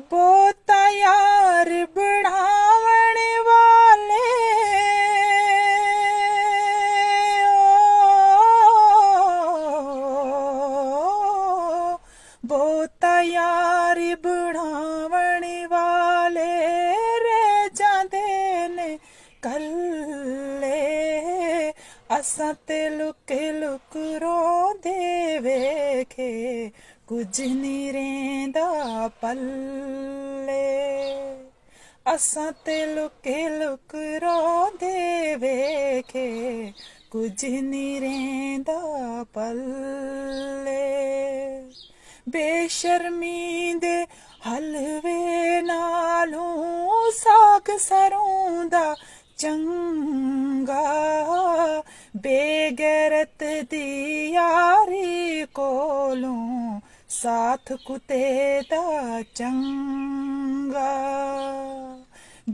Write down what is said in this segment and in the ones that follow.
बोता यार बढ़ावण वाले बोता यार बढ़ावण वाले रह जांदे ने कल्ले असां ते लुक लुक रोंदे वेखे कुछ नहीं रेंदा पल्ले असां ते लुक लुक रोंदे वेखे कुछ नहीं रेंदा पल्ले बेशर्मी दे हलवे नालों साग सरों दा चंगा बेगैरत दी यारी कोलों साथ कुते दा चंगा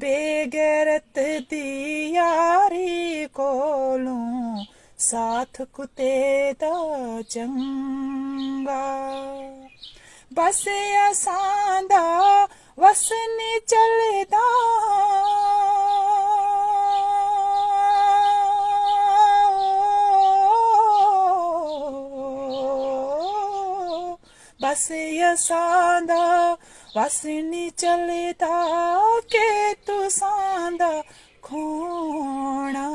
बेगैरत दी यारी कोलों साथ कुते दा चंगा बस असां दा वस नी चलदा बस असां दा वस नी चलदा के तुसां दा खोना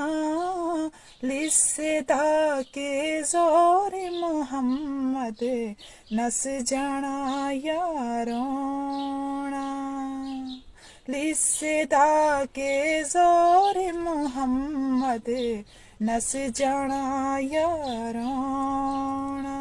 लिसदा के जोर मुहम्मद नस जाना यारोना लिसदा के जोर मुहम्मद नस जाना यारोना।